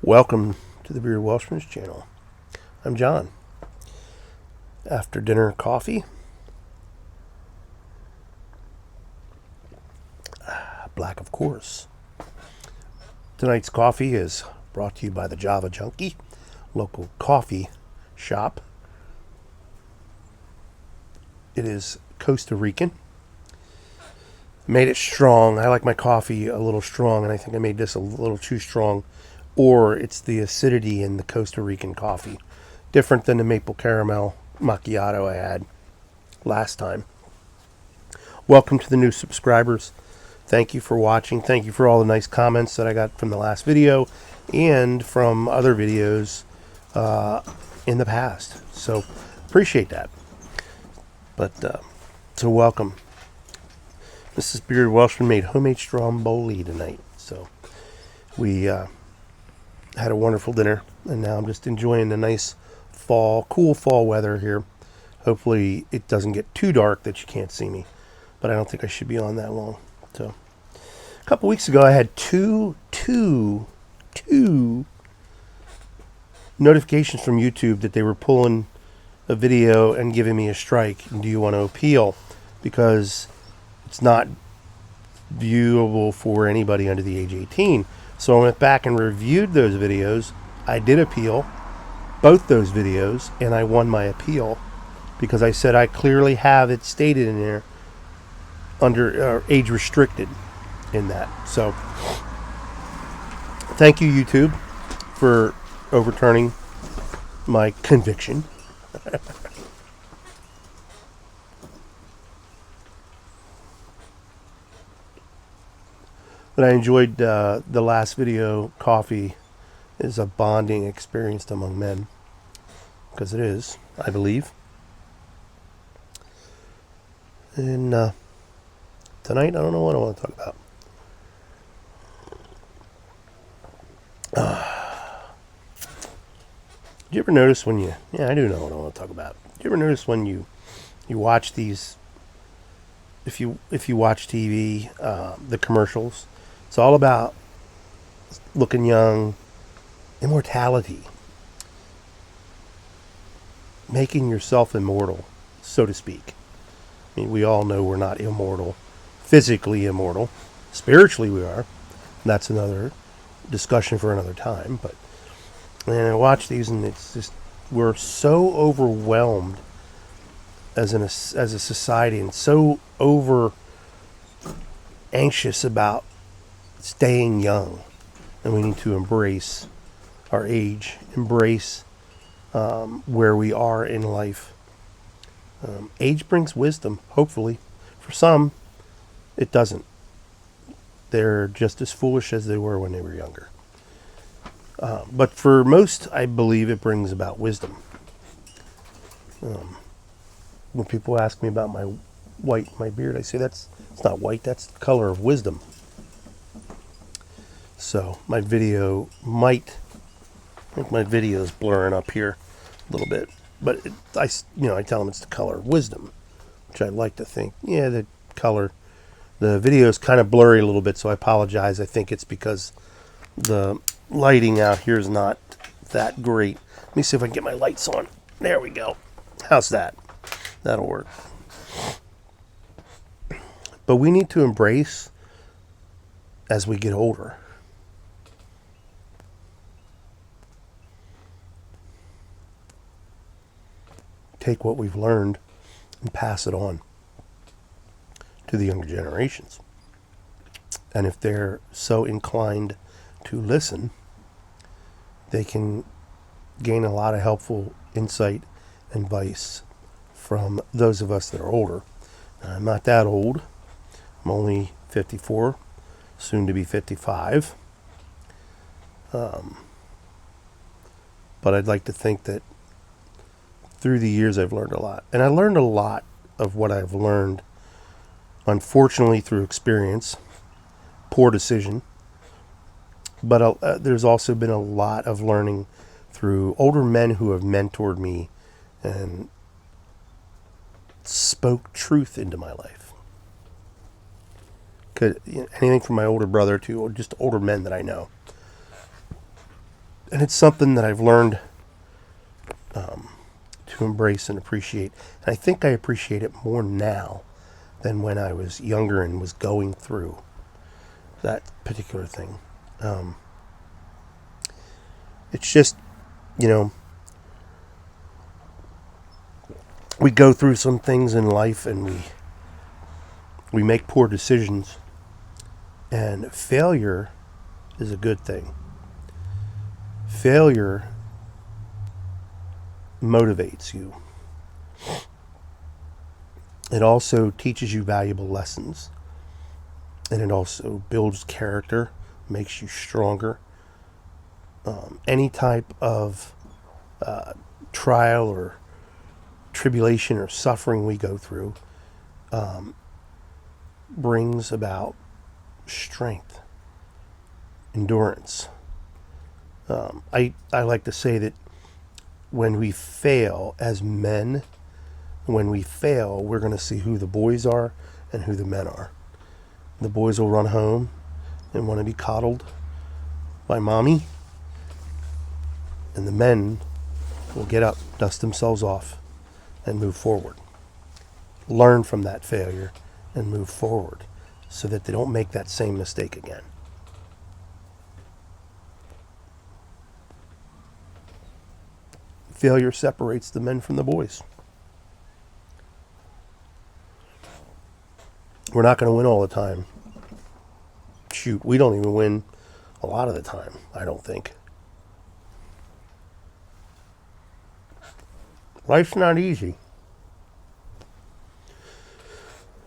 Welcome to the Bearded Welshman's channel. I'm John. After dinner coffee. Black, of course. Tonight's coffee is brought to you by the Java Junkie, local coffee shop. It is Costa Rican. Made it strong. I like my coffee a little strong, and I think I made this a little too strong. Or it's the acidity in the Costa Rican coffee. Different than the maple caramel macchiato I had last time. Welcome to the new subscribers. Thank you for watching. Thank you for all the nice comments that I got from the last video and from other videos in the past. So appreciate that. But so welcome. Mrs. Bearded Welshman made homemade stromboli tonight. So we had a wonderful dinner, and now I'm just enjoying the nice cool fall weather here. Hopefully it doesn't get too dark that you can't see me, but I don't think I should be on that long. So a couple weeks ago I had two notifications from YouTube that they were pulling a video and giving me a strike. Do you want to appeal? Because it's not viewable for anybody under the age 18. So I went back and reviewed those videos. I did appeal both those videos, and I won my appeal because I said I clearly have it stated in there under age restricted in that. So thank you, YouTube, for overturning my conviction. But I enjoyed the last video. Coffee is a bonding experience among men, because it is, I believe. And tonight, I don't know what I want to talk about. Do you ever notice when you... Yeah, I do know what I want to talk about. Do you ever notice when you watch these... If you watch TV, the commercials, it's all about looking young, immortality, making yourself immortal, so to speak. I mean, we all know we're not immortal, physically immortal. Spiritually we are. That's another discussion for another time. But and I watch these, and it's just, we're so overwhelmed as a society, and so over anxious about staying young, and we need to embrace our age, embrace where we are in life. Age brings wisdom, hopefully. For some, it doesn't. They're just as foolish as they were when they were younger. But for most, I believe it brings about wisdom. When people ask me about my beard, I say it's not white, that's the color of wisdom. So my video I think my video is blurring up here a little bit, but I tell them it's the color of wisdom, which I like to think. Yeah, the video is kind of blurry a little bit, so I apologize. I think it's because the lighting out here is not that great. Let me see if I can get my lights on. There we go. How's that? That'll work. But we need to embrace as we get older. Take what we've learned and pass it on to the younger generations. And if they're so inclined to listen, they can gain a lot of helpful insight and advice from those of us that are older. Now, I'm not that old. I'm only 54, soon to be 55. But I'd like to think that through the years I've learned a lot. And I learned a lot of what I've learned, unfortunately, through experience, poor decision. But there's also been a lot of learning through older men who have mentored me and spoke truth into my life. Anything from my older brother to just older men that I know. And it's something that I've learned to embrace and appreciate. And I think I appreciate it more now than when I was younger and was going through that particular thing. It's just, you know, we go through some things in life and we make poor decisions, and failure is a good thing. Failure motivates you. It also teaches you valuable lessons, and it also builds character, makes you stronger. Any type of trial or tribulation or suffering we go through brings about strength, endurance. I like to say that when we fail as men, when we fail, we're going to see who the boys are and who the men are. The boys will run home and want to be coddled by mommy, and the men will get up, dust themselves off, and move forward. Learn from that failure and move forward so that they don't make that same mistake again. Failure separates the men from the boys. We're not going to win all the time. Shoot, we don't even win a lot of the time, I don't think. Life's not easy.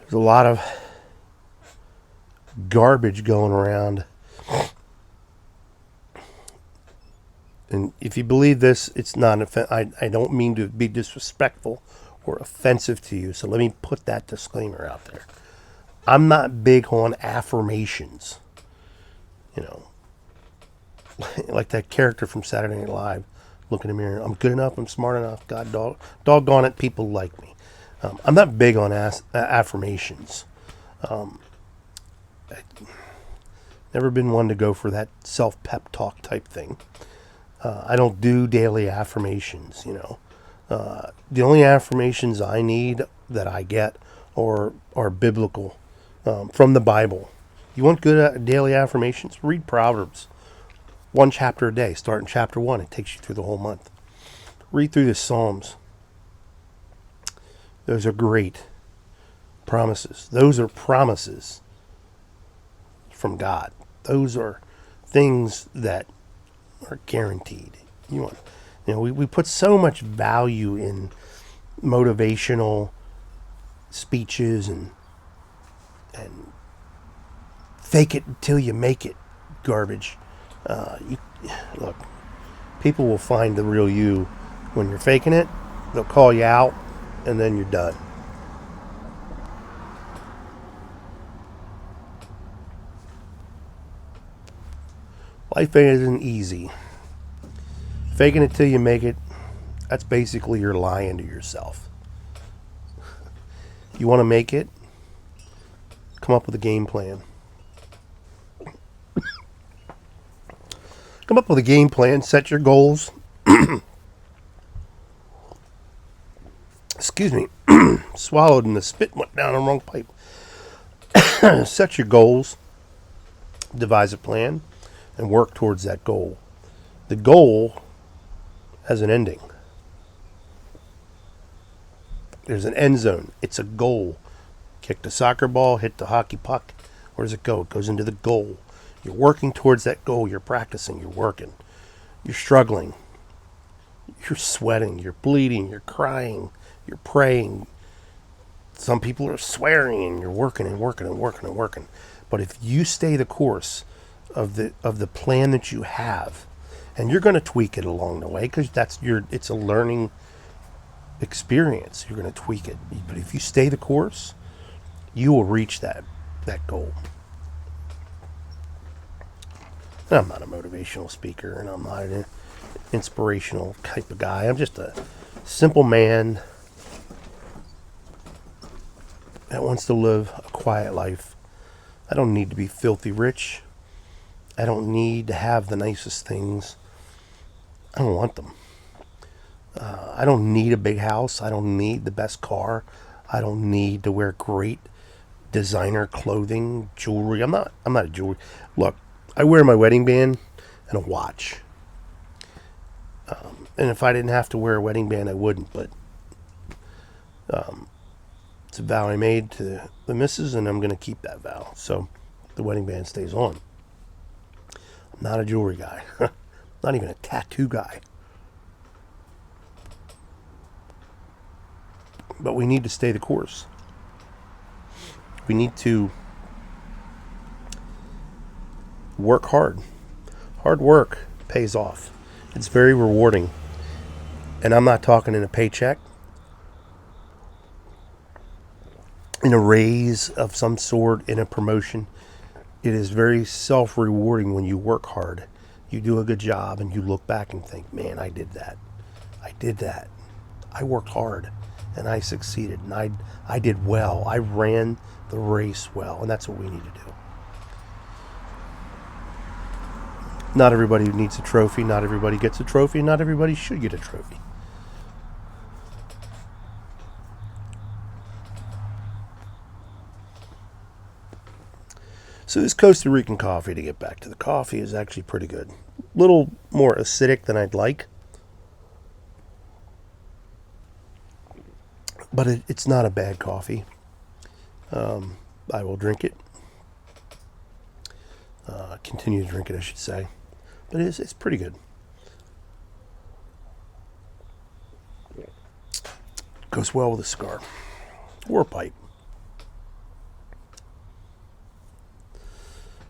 There's a lot of garbage going around. And if you believe this, it's not. I don't mean to be disrespectful or offensive to you. So let me put that disclaimer out there. I'm not big on affirmations. You know, like that character from Saturday Night Live, looking in the mirror. I'm good enough. I'm smart enough. God, doggone it, people like me. I'm not big on affirmations. I've never been one to go for that self-pep talk type thing. I don't do daily affirmations, you know. The only affirmations I need that I get are biblical, from the Bible. You want good daily affirmations? Read Proverbs. One chapter a day. Start in chapter 1. It takes you through the whole month. Read through the Psalms. Those are great promises. Those are promises from God. Those are things that are guaranteed. We put so much value in motivational speeches and fake it until you make it garbage. Look, people will find the real you when you're faking it. They'll call you out, and then you're done. Life isn't easy. Faking it till you make it, that's basically you're lying to yourself. You want to make it? Come up with a game plan. Come up with a game plan, set your goals. Excuse me. Swallowed and the spit went down the wrong pipe. Set your goals, devise a plan, and work towards that goal. The goal has an ending. There's an end zone. It's a goal. Kick the soccer ball, hit the hockey puck. Where does it go? It goes into the goal. You're working towards that goal. You're practicing. You're working. You're struggling. You're sweating. You're bleeding. You're crying. You're praying. Some people are swearing, and you're working and working and working and working. But if you stay the course of the plan that you have, and you're going to tweak it along the way because it's a learning experience. You're going to tweak it, but if you stay the course, you will reach that goal. And I'm not a motivational speaker, and I'm not an inspirational type of guy. I'm just a simple man that wants to live a quiet life. I don't need to be filthy rich. I don't need to have the nicest things. I don't want them. I don't need a big house. I don't need the best car. I don't need to wear great designer clothing, jewelry. I'm not a jewelry. Look, I wear my wedding band and a watch. And if I didn't have to wear a wedding band, I wouldn't. But it's a vow I made to the missus, and I'm going to keep that vow. So the wedding band stays on. I'm not a jewelry guy. Not even a tattoo guy. But we need to stay the course. We need to work hard. Hard work pays off. It's very rewarding. And I'm not talking in a paycheck, in a raise of some sort, in a promotion. It is very self-rewarding when you work hard. You do a good job and you look back and think, man, I did that. I did that. I worked hard and I succeeded and I did well. I ran the race well, and that's what we need to do. Not everybody needs a trophy. Not everybody gets a trophy. Not everybody should get a trophy. So this Costa Rican coffee, to get back to the coffee, is actually pretty good. A little more acidic than I'd like. But it's not a bad coffee. I will drink it. Continue to drink it, I should say. But it's pretty good. Goes well with a cigar. Or a pipe.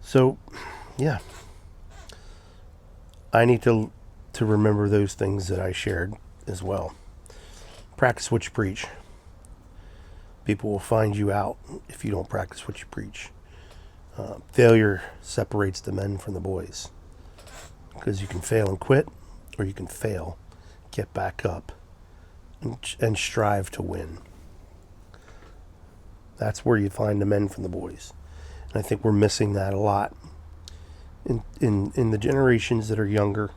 So, yeah. I need to remember those things that I shared as well. Practice what you preach. People will find you out if you don't practice what you preach. Failure separates the men from the boys. Because you can fail and quit, or you can fail, get back up, and strive to win. That's where you find the men from the boys. And I think we're missing that a lot in the generations that are younger,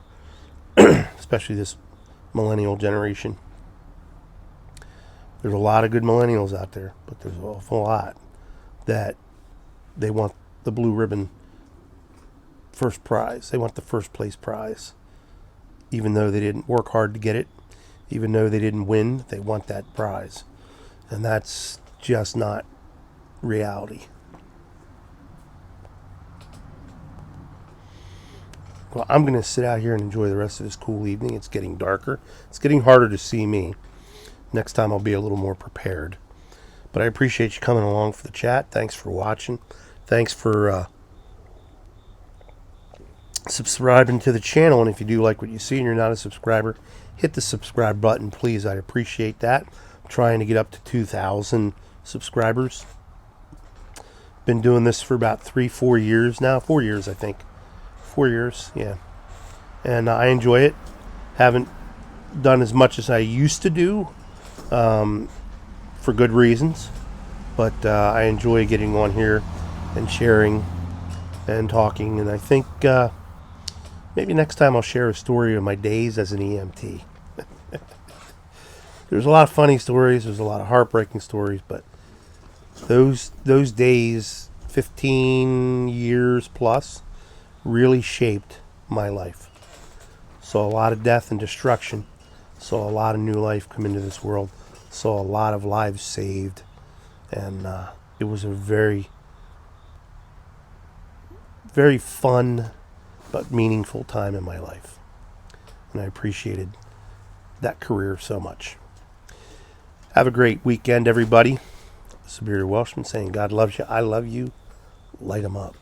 especially this millennial generation. There's a lot of good millennials out there, but there's an awful lot that they want the blue ribbon first prize. They want the first place prize. Even though they didn't work hard to get it, even though they didn't win, they want that prize. And that's just not reality. Well, I'm going to sit out here and enjoy the rest of this cool evening. It's getting darker. It's getting harder to see me. Next time I'll be a little more prepared. But I appreciate you coming along for the chat. Thanks for watching. Thanks for subscribing to the channel. And if you do like what you see and you're not a subscriber, hit the subscribe button, please. I'd appreciate that. I'm trying to get up to 2,000 subscribers. Been doing this for about 3-4 years now. 4 years, I think. 4 years, yeah. And I enjoy it. Haven't done as much as I used to do, for good reasons. But I enjoy getting on here and sharing and talking. And I think maybe next time I'll share a story of my days as an EMT. There's a lot of funny stories. There's a lot of heartbreaking stories. But those days, 15 years plus, really shaped my life. Saw a lot of death and destruction. Saw a lot of new life come into this world. Saw a lot of lives saved. And it was a very, very fun but meaningful time in my life. And I appreciated that career so much. Have a great weekend, everybody. Superior Welshman saying God loves you. I love you. Light 'em up.